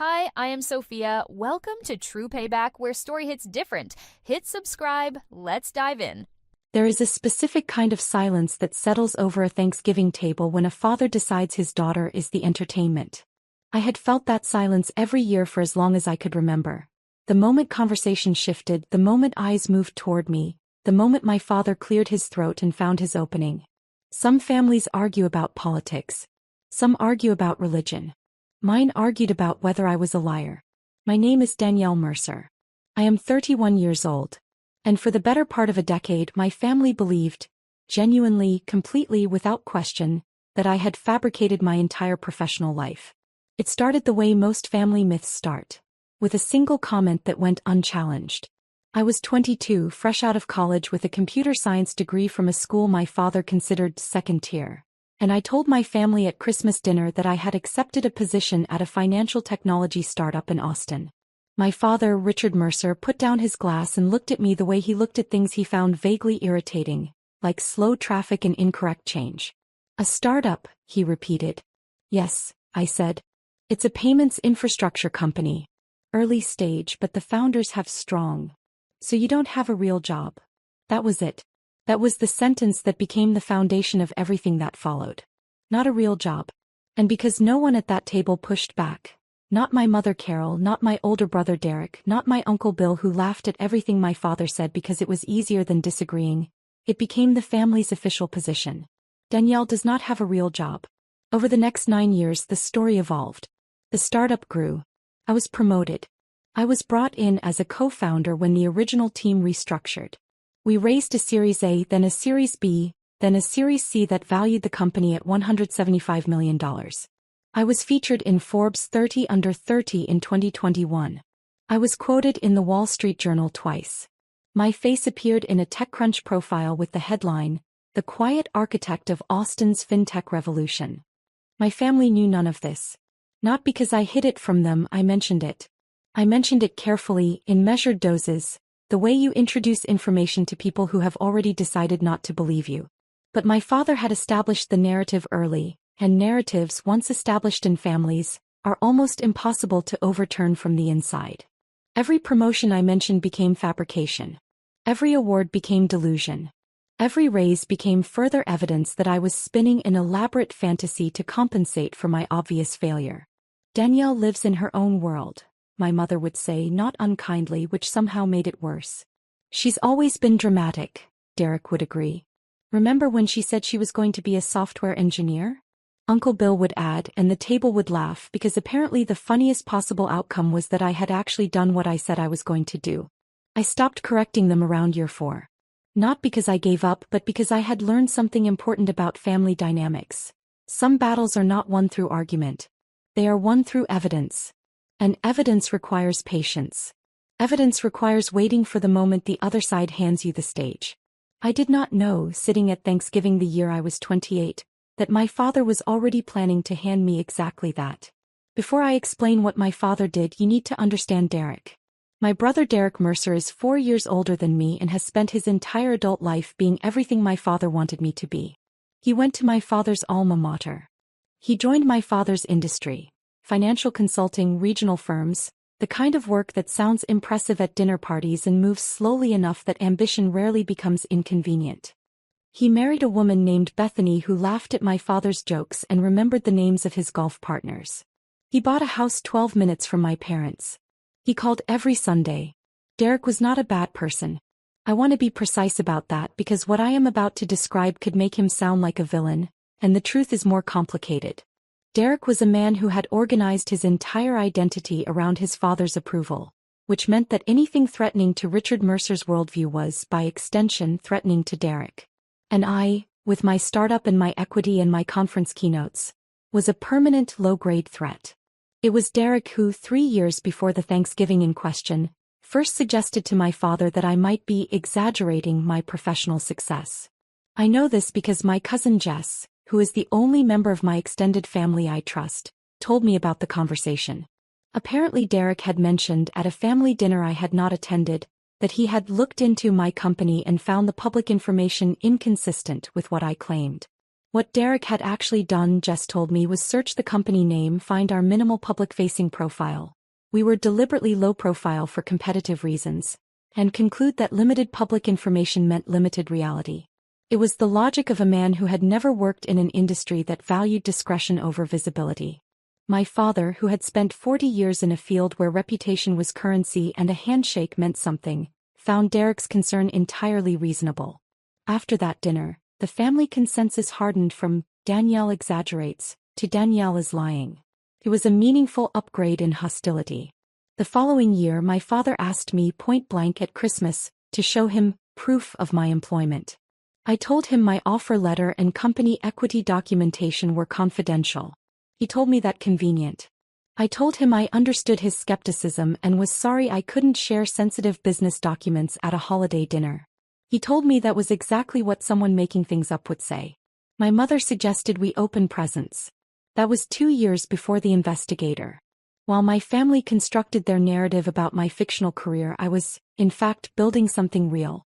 Hi, I am Sophia. Welcome to True Payback, where story hits different. Hit subscribe. Let's dive in. There is a specific kind of silence that settles over a Thanksgiving table when a father decides his daughter is the entertainment. I had felt that silence every year for as long as I could remember. The moment conversation shifted, the moment eyes moved toward me, the moment my father cleared his throat and found his opening. Some families argue about politics. Some argue about religion. Mine argued about whether I was a liar. My name is Danielle Mercer. I am 31 years old. And for the better part of a decade my family believed, genuinely, completely, without question, that I had fabricated my entire professional life. It started the way most family myths start, with a single comment that went unchallenged. I was 22, fresh out of college with a computer science degree from a school my father considered second tier. And I told my family at Christmas dinner that I had accepted a position at a financial technology startup in Austin. My father, Richard Mercer, put down his glass and looked at me the way he looked at things he found vaguely irritating, like slow traffic and incorrect change. A startup, he repeated. Yes, I said. It's a payments infrastructure company. Early stage, but the founders have strong. So you don't have a real job. That was it. That was the sentence that became the foundation of everything that followed. Not a real job. And because no one at that table pushed back. Not my mother Carol, not my older brother Derek, not my uncle Bill, who laughed at everything my father said because it was easier than disagreeing. It became the family's official position. Danielle does not have a real job. Over the next 9 years the story evolved. The startup grew. I was promoted. I was brought in as a co-founder when the original team restructured. We raised a Series A, then a Series B, then a Series C that valued the company at $175 million. I was featured in Forbes 30 Under 30 in 2021. I was quoted in the Wall Street Journal twice. My face appeared in a TechCrunch profile with the headline, "The Quiet Architect of Austin's FinTech Revolution." My family knew none of this. Not because I hid it from them, I mentioned it. I mentioned it carefully, in measured doses, the way you introduce information to people who have already decided not to believe you. But my father had established the narrative early, and narratives, once established in families, are almost impossible to overturn from the inside. Every promotion I mentioned became fabrication. Every award became delusion. Every raise became further evidence that I was spinning an elaborate fantasy to compensate for my obvious failure. Danielle lives in her own world, my mother would say, not unkindly, which somehow made it worse. She's always been dramatic, Derek would agree. Remember when she said she was going to be a software engineer? Uncle Bill would add, and the table would laugh because apparently the funniest possible outcome was that I had actually done what I said I was going to do. I stopped correcting them around year 4. Not because I gave up, but because I had learned something important about family dynamics. Some battles are not won through argument. They are won through evidence. And evidence requires patience. Evidence requires waiting for the moment the other side hands you the stage. I did not know, sitting at Thanksgiving the year I was 28, that my father was already planning to hand me exactly that. Before I explain what my father did, you need to understand Derek. My brother Derek Mercer is 4 years older than me and has spent his entire adult life being everything my father wanted me to be. He went to my father's alma mater. He joined my father's industry. Financial consulting, regional firms, the kind of work that sounds impressive at dinner parties and moves slowly enough that ambition rarely becomes inconvenient. He married a woman named Bethany who laughed at my father's jokes and remembered the names of his golf partners. He bought a house 12 minutes from my parents. He called every Sunday. Derek was not a bad person. I want to be precise about that because what I am about to describe could make him sound like a villain, and the truth is more complicated. Derek was a man who had organized his entire identity around his father's approval, which meant that anything threatening to Richard Mercer's worldview was, by extension, threatening to Derek. And I, with my startup and my equity and my conference keynotes, was a permanent low-grade threat. It was Derek who, 3 years before the Thanksgiving in question, first suggested to my father that I might be exaggerating my professional success. I know this because my cousin Jess, who is the only member of my extended family I trust, told me about the conversation. Apparently Derek had mentioned at a family dinner I had not attended, that he had looked into my company and found the public information inconsistent with what I claimed. What Derek had actually done, Jess told me, was search the company name, find our minimal public-facing profile. We were deliberately low profile for competitive reasons, and conclude that limited public information meant limited reality. It was the logic of a man who had never worked in an industry that valued discretion over visibility. My father, who had spent 40 years in a field where reputation was currency and a handshake meant something, found Derek's concern entirely reasonable. After that dinner, the family consensus hardened from "Danielle exaggerates" to "Danielle is lying." It was a meaningful upgrade in hostility. The following year, my father asked me point blank at Christmas to show him proof of my employment. I told him my offer letter and company equity documentation were confidential. He told me that convenient. I told him I understood his skepticism and was sorry I couldn't share sensitive business documents at a holiday dinner. He told me that was exactly what someone making things up would say. My mother suggested we open presents. That was 2 years before The Investigator. While my family constructed their narrative about my fictional career, I was, in fact, building something real.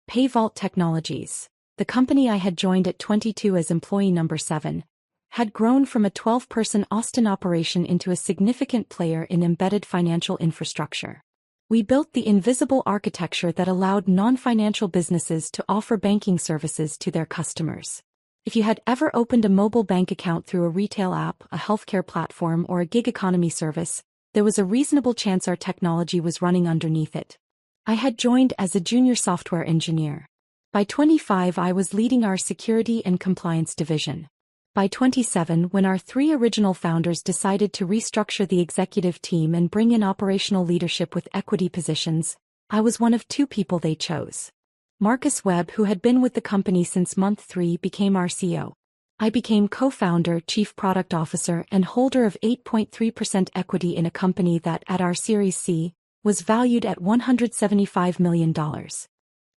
PayVault Technologies, the company I had joined at 22 as employee number 7, had grown from a 12-person Austin operation into a significant player in embedded financial infrastructure. We built the invisible architecture that allowed non-financial businesses to offer banking services to their customers. If you had ever opened a mobile bank account through a retail app, a healthcare platform, or a gig economy service, there was a reasonable chance our technology was running underneath it. I had joined as a junior software engineer. By 25, I was leading our security and compliance division. By 27, when our 3 original founders decided to restructure the executive team and bring in operational leadership with equity positions, I was one of 2 people they chose. Marcus Webb, who had been with the company since month 3, became our CEO. I became co-founder, chief product officer, and holder of 8.3% equity in a company that, at our Series C, was valued at $175 million.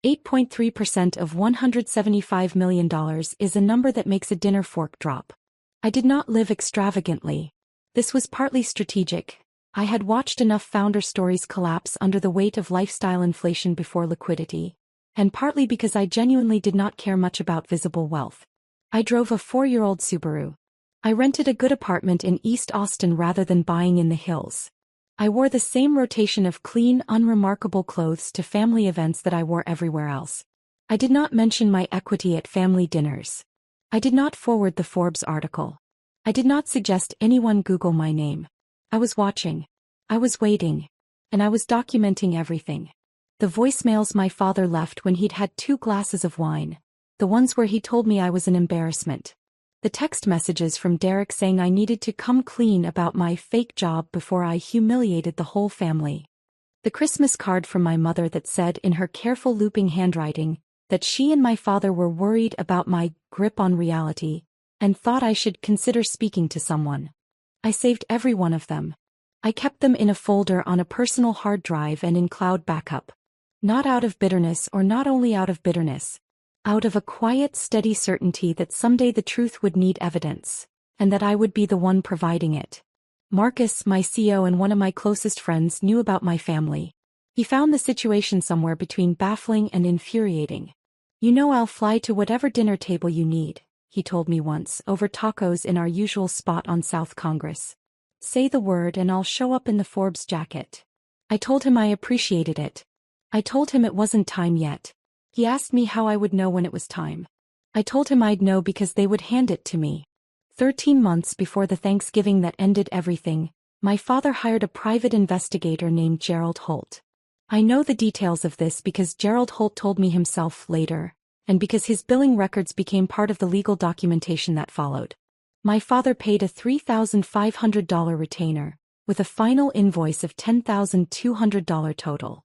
8.3% of $175 million is a number that makes a dinner fork drop. I did not live extravagantly. This was partly strategic. I had watched enough founder stories collapse under the weight of lifestyle inflation before liquidity, and partly because I genuinely did not care much about visible wealth. I drove a 4-year-old Subaru. I rented a good apartment in East Austin rather than buying in the hills. I wore the same rotation of clean, unremarkable clothes to family events that I wore everywhere else. I did not mention my equity at family dinners. I did not forward the Forbes article. I did not suggest anyone Google my name. I was watching. I was waiting. And I was documenting everything. The voicemails my father left when he'd had 2 glasses of wine. The ones where he told me I was an embarrassment. The text messages from Derek saying I needed to come clean about my fake job before I humiliated the whole family. The Christmas card from my mother that said in her careful looping handwriting that she and my father were worried about my grip on reality and thought I should consider speaking to someone. I saved every one of them. I kept them in a folder on a personal hard drive and in cloud backup. Not out of bitterness, or not only out of bitterness. Out of a quiet, steady certainty that someday the truth would need evidence, and that I would be the one providing it. Marcus, my CEO and one of my closest friends, knew about my family. He found the situation somewhere between baffling and infuriating. "You know, I'll fly to whatever dinner table you need," he told me once, over tacos in our usual spot on South Congress. "Say the word and I'll show up in the Forbes jacket." I told him I appreciated it. I told him it wasn't time yet. He asked me how I would know when it was time. I told him I'd know because they would hand it to me. 13 months before the Thanksgiving that ended everything, my father hired a private investigator named Gerald Holt. I know the details of this because Gerald Holt told me himself later, and because his billing records became part of the legal documentation that followed. My father paid a $3,500 retainer, with a final invoice of $10,200 total.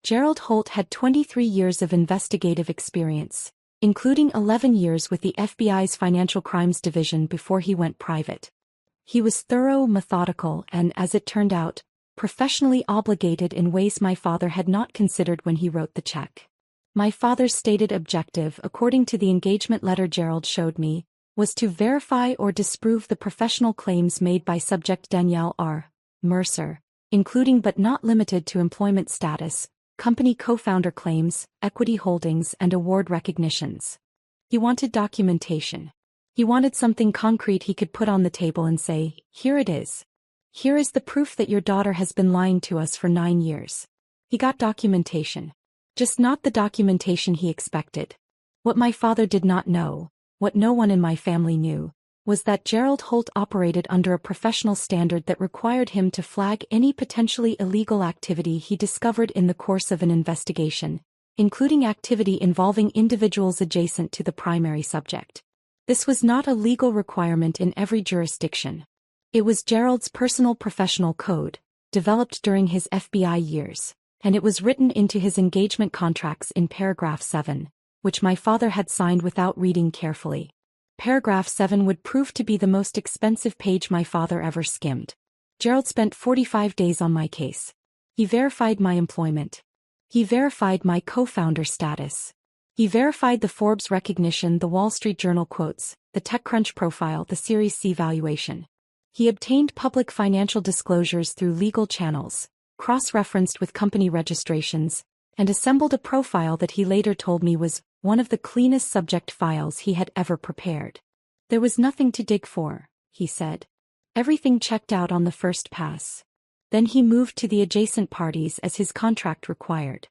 Gerald Holt had 23 years of investigative experience, including 11 years with the FBI's Financial Crimes Division before he went private. He was thorough, methodical, and, as it turned out, professionally obligated in ways my father had not considered when he wrote the check. My father's stated objective, according to the engagement letter Gerald showed me, was to verify or disprove the professional claims made by subject Danielle R. Mercer, including but not limited to employment status, company co-founder claims, equity holdings, and award recognitions. He wanted documentation. He wanted something concrete he could put on the table and say, "Here it is. Here is the proof that your daughter has been lying to us for 9 years." He got documentation. Just not the documentation he expected. What my father did not know, what no one in my family knew, was that Gerald Holt operated under a professional standard that required him to flag any potentially illegal activity he discovered in the course of an investigation, including activity involving individuals adjacent to the primary subject. This was not a legal requirement in every jurisdiction. It was Gerald's personal professional code, developed during his FBI years, and it was written into his engagement contracts in paragraph 7, which my father had signed without reading carefully. Paragraph 7 would prove to be the most expensive page my father ever skimmed. Gerald spent 45 days on my case. He verified my employment. He verified my co-founder status. He verified the Forbes recognition, the Wall Street Journal quotes, the TechCrunch profile, the Series C valuation. He obtained public financial disclosures through legal channels, cross-referenced with company registrations, and assembled a profile that he later told me was one of the cleanest subject files he had ever prepared. There was nothing to dig for, he said. Everything checked out on the first pass. Then he moved to the adjacent parties as his contract required.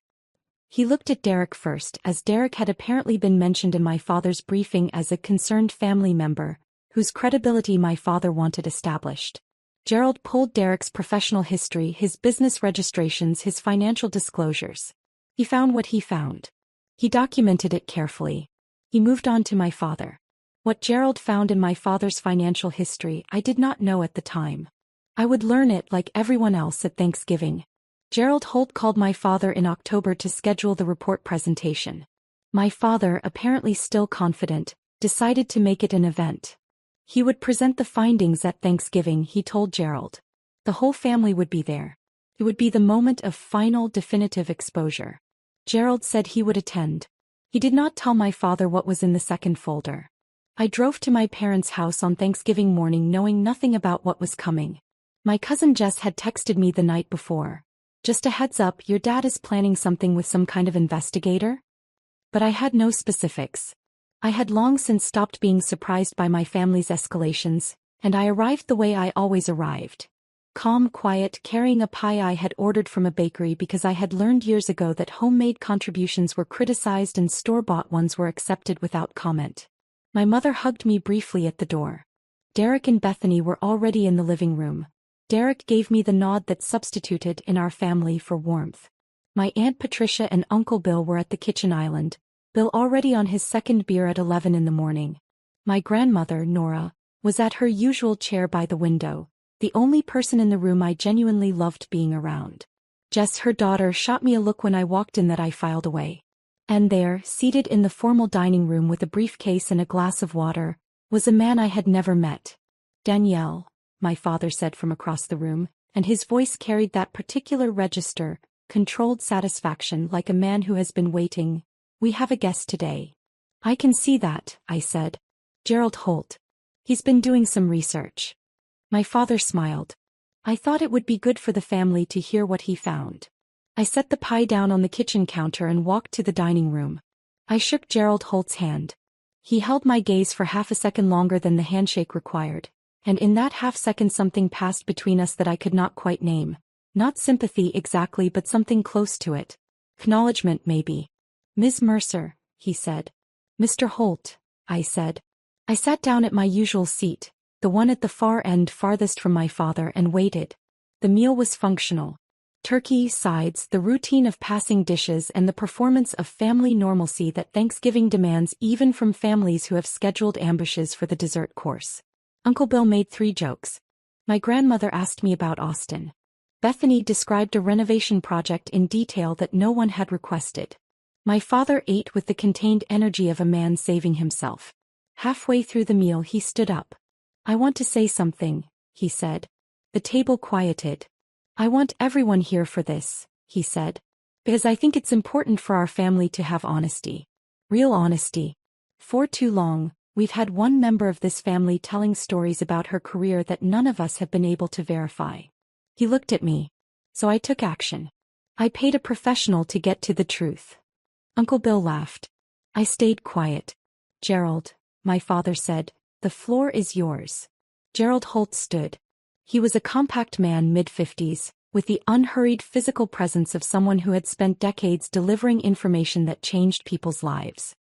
He looked at Derek first, as Derek had apparently been mentioned in my father's briefing as a concerned family member, whose credibility my father wanted established. Gerald pulled Derek's professional history, his business registrations, his financial disclosures. He found what he found. He documented it carefully. He moved on to my father. What Gerald found in my father's financial history I did not know at the time. I would learn it like everyone else at Thanksgiving. Gerald Holt called my father in October to schedule the report presentation. My father, apparently still confident, decided to make it an event. He would present the findings at Thanksgiving, he told Gerald. The whole family would be there. It would be the moment of final, definitive exposure. Gerald said he would attend. He did not tell my father what was in the second folder. I drove to my parents' house on Thanksgiving morning knowing nothing about what was coming. My cousin Jess had texted me the night before. "Just a heads up, your dad is planning something with some kind of investigator?" But I had no specifics. I had long since stopped being surprised by my family's escalations, and I arrived the way I always arrived. Calm, quiet, carrying a pie I had ordered from a bakery because I had learned years ago that homemade contributions were criticized and store-bought ones were accepted without comment. My mother hugged me briefly at the door. Derek and Bethany were already in the living room. Derek gave me the nod that substituted in our family for warmth. My Aunt Patricia and Uncle Bill were at the kitchen island, Bill already on his second beer at 11 in the morning. My grandmother, Nora, was at her usual chair by the window, the only person in the room I genuinely loved being around. Jess, her daughter, shot me a look when I walked in that I filed away. And there, seated in the formal dining room with a briefcase and a glass of water, was a man I had never met. "Danielle," my father said from across the room, and his voice carried that particular register, controlled satisfaction like a man who has been waiting. "We have a guest today." "I can see that," I said. "Gerald Holt. He's been doing some research." My father smiled. I thought it would be good for the family to hear what he found. I set the pie down on the kitchen counter and walked to the dining room. I shook Gerald Holt's hand. He held my gaze for half a second longer than the handshake required, and in that half second something passed between us that I could not quite name. Not sympathy exactly, but something close to it. Acknowledgement, maybe. "Ms. Mercer," he said. "Mr. Holt," I said. I sat down at my usual seat, the one at the far end farthest from my father, and waited. The meal was functional. Turkey, sides, the routine of passing dishes, and the performance of family normalcy that Thanksgiving demands even from families who have scheduled ambushes for the dessert course. Uncle Bill made 3 jokes. My grandmother asked me about Austin. Bethany described a renovation project in detail that no one had requested. My father ate with the contained energy of a man saving himself. Halfway through the meal he stood up. "I want to say something," he said. The table quieted. "I want everyone here for this," he said. "Because I think it's important for our family to have honesty. Real honesty. For too long, we've had one member of this family telling stories about her career that none of us have been able to verify." He looked at me. So I took action. I paid a professional to get to the truth. Uncle Bill laughed. I stayed quiet. "Gerald," my father said, The floor is yours. Gerald Holt stood. He was a compact man mid-50s, with the unhurried physical presence of someone who had spent decades delivering information that changed people's lives.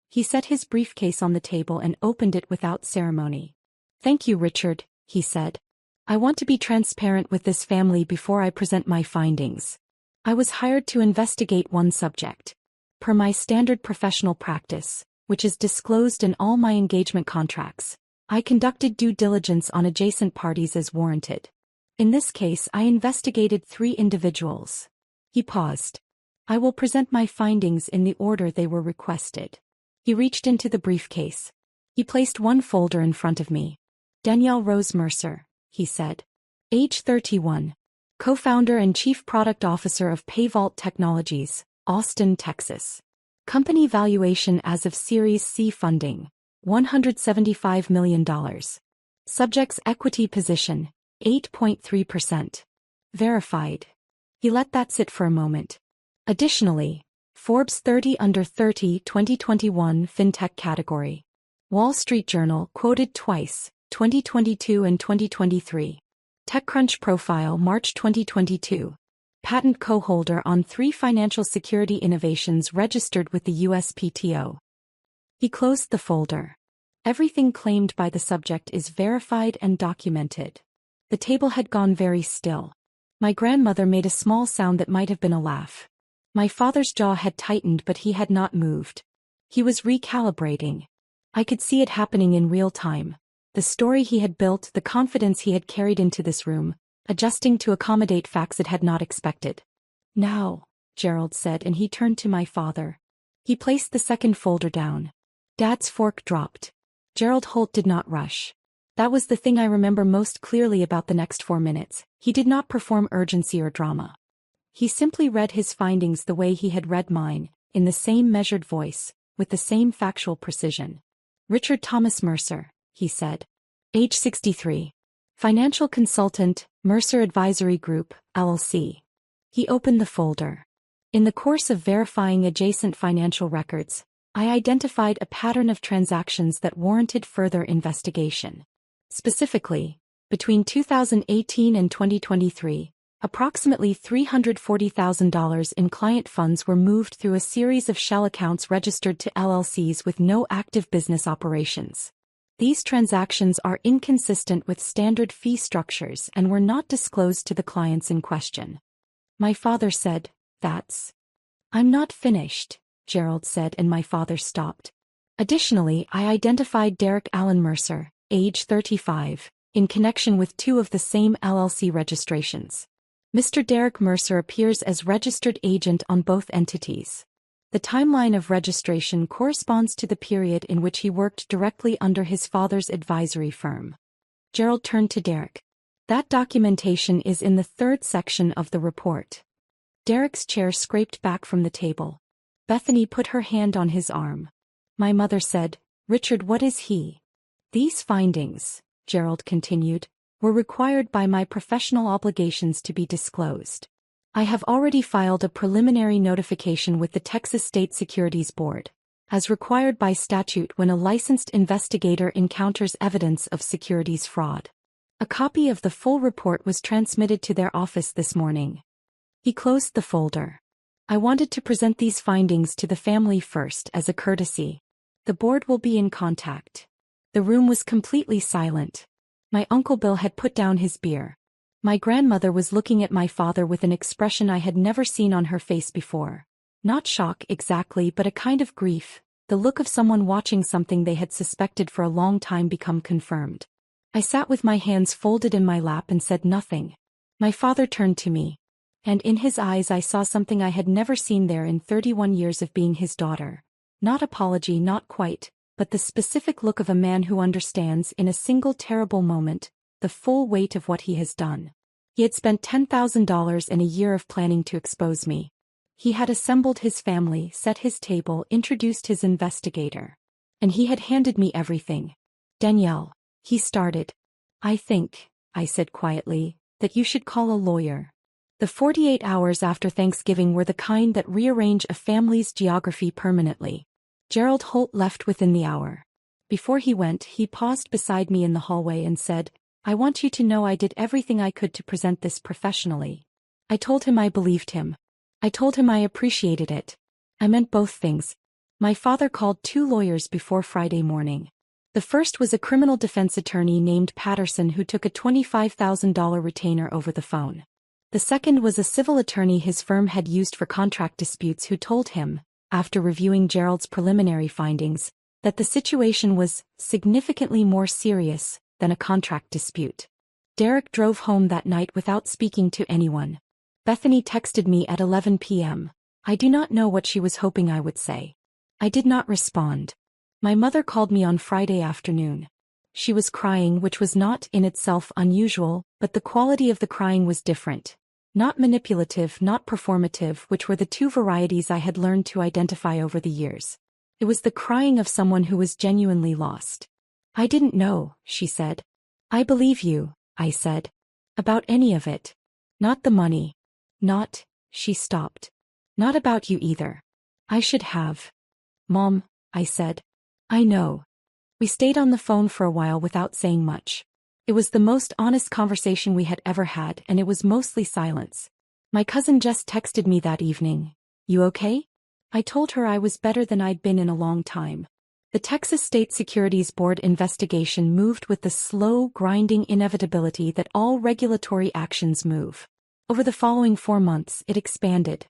He set his briefcase on the table and opened it without ceremony. "Thank you, Richard," he said. "I want to be transparent with this family before I present my findings. I was hired to investigate one subject. Per my standard professional practice, which is disclosed in all my engagement contracts, I conducted due diligence on adjacent parties as warranted. In this case, I investigated 3 individuals." He paused. "I will present my findings in the order they were requested." He reached into the briefcase. He placed one folder in front of me. "Danielle Rose Mercer," he said. Age 31. Co-founder and Chief Product Officer of PayVault Technologies, Austin, Texas. Company valuation as of Series C funding, $175 million. Subject's equity position, 8.3%. Verified. He let that sit for a moment. Additionally, Forbes 30 Under 30 2021 FinTech category. Wall Street Journal quoted twice, 2022 and 2023. TechCrunch profile March 2022. Patent co-holder on 3 financial security innovations registered with the USPTO. He closed the folder. Everything claimed by the subject is verified and documented. The table had gone very still. My grandmother made a small sound that might have been a laugh. My father's jaw had tightened, but he had not moved. He was recalibrating. I could see it happening in real time. The story he had built, the confidence he had carried into this room, adjusting to accommodate facts it had not expected. "Now," Gerald said, and he turned to my father. He placed the second folder down. Dad's fork dropped. Gerald Holt did not rush. That was the thing I remember most clearly about the next 4 minutes. He did not perform urgency or drama. He simply read his findings the way he had read mine, in the same measured voice, with the same factual precision. "Richard Thomas Mercer," he said. Age 63. Financial consultant, Mercer Advisory Group, LLC. He opened the folder. In the course of verifying adjacent financial records, I identified a pattern of transactions that warranted further investigation. Specifically, between 2018 and 2023, approximately $340,000 in client funds were moved through a series of shell accounts registered to LLCs with no active business operations. These transactions are inconsistent with standard fee structures and were not disclosed to the clients in question. My father said, "That's..." "I'm not finished," Gerald said, and my father stopped. Additionally, I identified Derek Allen Mercer, age 35, in connection with 2 of the same LLC registrations. Mr. Derek Mercer appears as registered agent on both entities. The timeline of registration corresponds to the period in which he worked directly under his father's advisory firm. Gerald turned to Derek. "That documentation is in the 3rd section of the report." Derek's chair scraped back from the table. Bethany put her hand on his arm. My mother said, "Richard, what is he?" "These findings," Gerald continued, "were required by my professional obligations to be disclosed. I have already filed a preliminary notification with the Texas State Securities Board, as required by statute when a licensed investigator encounters evidence of securities fraud. A copy of the full report was transmitted to their office this morning." He closed the folder. "I wanted to present these findings to the family first as a courtesy. The board will be in contact." The room was completely silent. My Uncle Bill had put down his beer. My grandmother was looking at my father with an expression I had never seen on her face before. Not shock exactly, but a kind of grief, the look of someone watching something they had suspected for a long time become confirmed. I sat with my hands folded in my lap and said nothing. My father turned to me. And in his eyes I saw something I had never seen there in 31 years of being his daughter. Not apology, not quite, but the specific look of a man who understands in a single terrible moment the full weight of what he has done. He had spent $10,000 and a year of planning to expose me. He had assembled his family, set his table, introduced his investigator. And he had handed me everything. "Danielle," he started. I said quietly, "that you should call a lawyer." The 48 hours after Thanksgiving were the kind that rearrange a family's geography permanently. Gerald Holt left within the hour. Before he went, he paused beside me in the hallway and said, "I want you to know I did everything I could to present this professionally." I told him I believed him. I told him I appreciated it. I meant both things. My father called 2 lawyers before Friday morning. The first was a criminal defense attorney named Patterson who took a $25,000 retainer over the phone. The second was a civil attorney his firm had used for contract disputes who told him, after reviewing Gerald's preliminary findings, that the situation was significantly more serious than a contract dispute. Derek drove home that night without speaking to anyone. Bethany texted me at 11 p.m. I do not know what she was hoping I would say. I did not respond. My mother called me on Friday afternoon. She was crying, which was not in itself unusual, but the quality of the crying was different. Not manipulative, not performative, which were the 2 varieties I had learned to identify over the years. It was the crying of someone who was genuinely lost. "I didn't know," she said. "I believe you," I said. "About any of it. Not the money. Not," she stopped. "Not about you either. I should have." "Mom," I said. "I know." We stayed on the phone for a while without saying much. It was the most honest conversation we had ever had, and it was mostly silence. My cousin Jess texted me that evening. "You okay?" I told her I was better than I'd been in a long time. The Texas State Securities Board investigation moved with the slow, grinding inevitability that all regulatory actions move. Over the following 4 months, it expanded.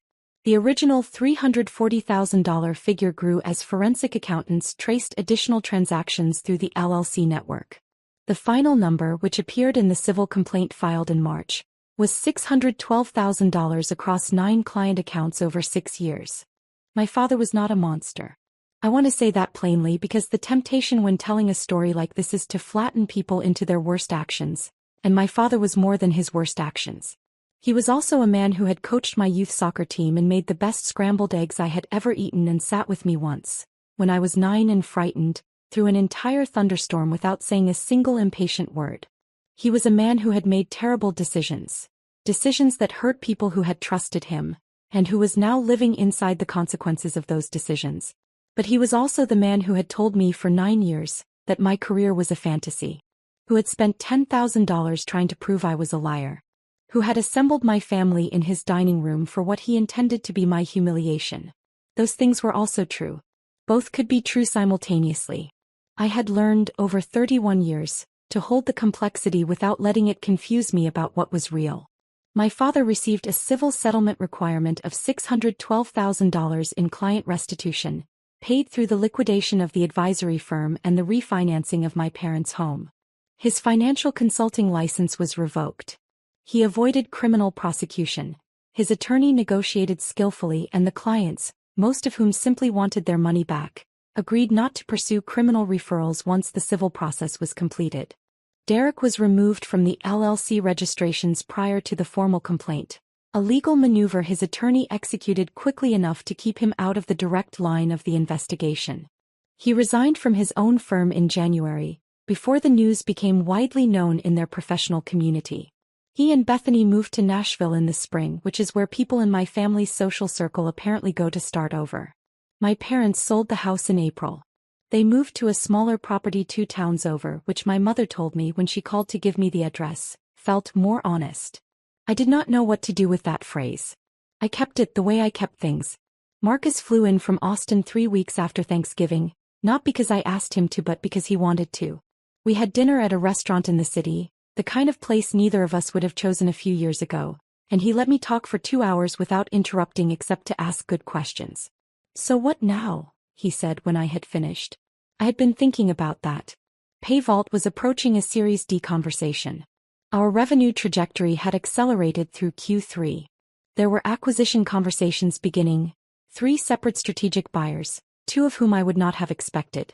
The original $340,000 figure grew as forensic accountants traced additional transactions through the LLC network. The final number, which appeared in the civil complaint filed in March, was $612,000 across 9 client accounts over 6 years. My father was not a monster. I want to say that plainly because the temptation when telling a story like this is to flatten people into their worst actions, and my father was more than his worst actions. He was also a man who had coached my youth soccer team and made the best scrambled eggs I had ever eaten and sat with me once, when I was 9 and frightened, through an entire thunderstorm without saying a single impatient word. He was a man who had made terrible decisions. Decisions that hurt people who had trusted him, and who was now living inside the consequences of those decisions. But he was also the man who had told me for 9 years that my career was a fantasy. Who had spent $10,000 trying to prove I was a liar. Who had assembled my family in his dining room for what he intended to be my humiliation. Those things were also true. Both could be true simultaneously. I had learned, over 31 years, to hold the complexity without letting it confuse me about what was real. My father received a civil settlement requirement of $612,000 in client restitution, paid through the liquidation of the advisory firm and the refinancing of my parents' home. His financial consulting license was revoked. He avoided criminal prosecution. His attorney negotiated skillfully, and the clients, most of whom simply wanted their money back, agreed not to pursue criminal referrals once the civil process was completed. Derek was removed from the LLC registrations prior to the formal complaint, a legal maneuver his attorney executed quickly enough to keep him out of the direct line of the investigation. He resigned from his own firm in January, before the news became widely known in their professional community. He and Bethany moved to Nashville in the spring, which is where people in my family's social circle apparently go to start over. My parents sold the house in April. They moved to a smaller property 2 towns over, which my mother told me when she called to give me the address, felt more honest. I did not know what to do with that phrase. I kept it the way I kept things. Marcus flew in from Austin 3 weeks after Thanksgiving, not because I asked him to but because he wanted to. We had dinner at a restaurant in the city, the kind of place neither of us would have chosen a few years ago, and he let me talk for 2 hours without interrupting except to ask good questions. "So what now?" he said when I had finished. I had been thinking about that. PayVault was approaching a Series D conversation. Our revenue trajectory had accelerated through Q3. There were acquisition conversations beginning, 3 separate strategic buyers, 2 of whom I would not have expected.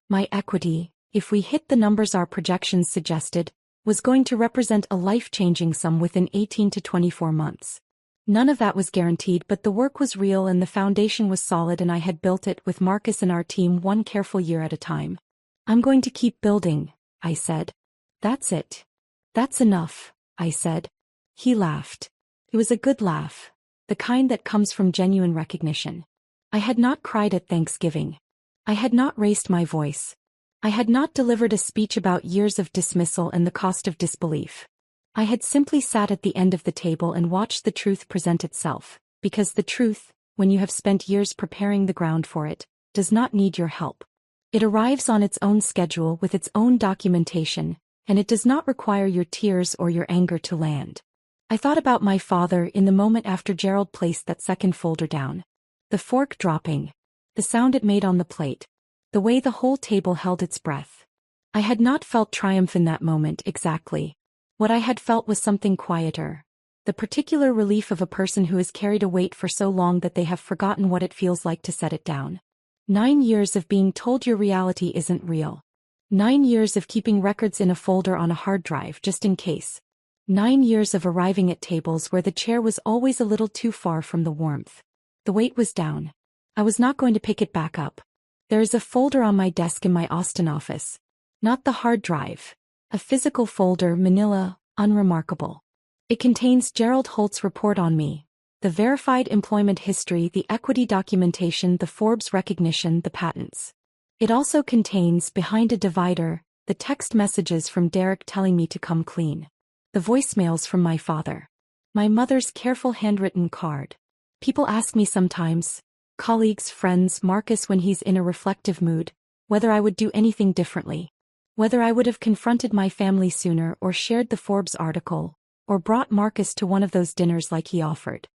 My equity, if we hit the numbers our projections suggested, was going to represent a life-changing sum within 18 to 24 months. None of that was guaranteed, but the work was real and the foundation was solid, and I had built it with Marcus and our team 1 careful year at a time. "I'm going to keep building," I said. "That's it. That's enough," I said. He laughed. It was a good laugh, the kind that comes from genuine recognition. I had not cried at Thanksgiving. I had not raised my voice. I had not delivered a speech about years of dismissal and the cost of disbelief. I had simply sat at the end of the table and watched the truth present itself, because the truth, when you have spent years preparing the ground for it, does not need your help. It arrives on its own schedule with its own documentation, and it does not require your tears or your anger to land. I thought about my father in the moment after Gerald placed that second folder down. The fork dropping. The sound it made on the plate. The way the whole table held its breath. I had not felt triumph in that moment exactly. What I had felt was something quieter. The particular relief of a person who has carried a weight for so long that they have forgotten what it feels like to set it down. 9 years of being told your reality isn't real. 9 years of keeping records in a folder on a hard drive just in case. 9 years of arriving at tables where the chair was always a little too far from the warmth. The weight was down. I was not going to pick it back up. There is a folder on my desk in my Austin office. Not the hard drive. A physical folder, manila, unremarkable. It contains Gerald Holt's report on me. The verified employment history, the equity documentation, the Forbes recognition, the patents. It also contains, behind a divider, the text messages from Derek telling me to come clean. The voicemails from my father. My mother's careful handwritten card. People ask me sometimes, colleagues, friends, Marcus when he's in a reflective mood, whether I would do anything differently. Whether I would have confronted my family sooner or shared the Forbes article, or brought Marcus to one of those dinners like he offered.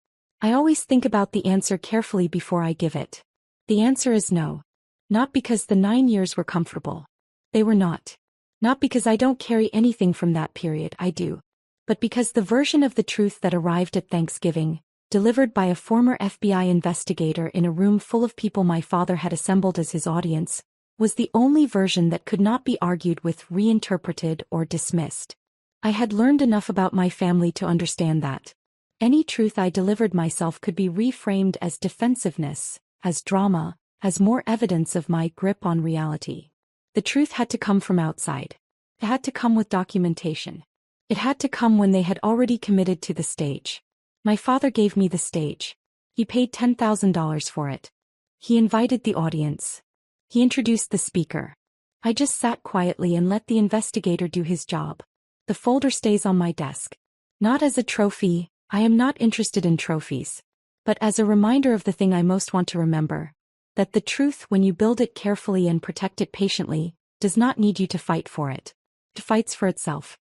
I always think about the answer carefully before I give it. The answer is no. Not because the 9 years were comfortable. They were not. Not because I don't carry anything from that period, I do. But because the version of the truth that arrived at Thanksgiving, delivered by a former FBI investigator in a room full of people my father had assembled as his audience, was the only version that could not be argued with, reinterpreted, or dismissed. I had learned enough about my family to understand that any truth I delivered myself could be reframed as defensiveness, as drama, as more evidence of my grip on reality. The truth had to come from outside. It had to come with documentation. It had to come when they had already committed to the stage. My father gave me the stage. He paid $10,000 for it. He invited the audience. He introduced the speaker. I just sat quietly and let the investigator do his job. The folder stays on my desk. Not as a trophy, I am not interested in trophies. But as a reminder of the thing I most want to remember. That the truth, when you build it carefully and protect it patiently, does not need you to fight for it. It fights for itself.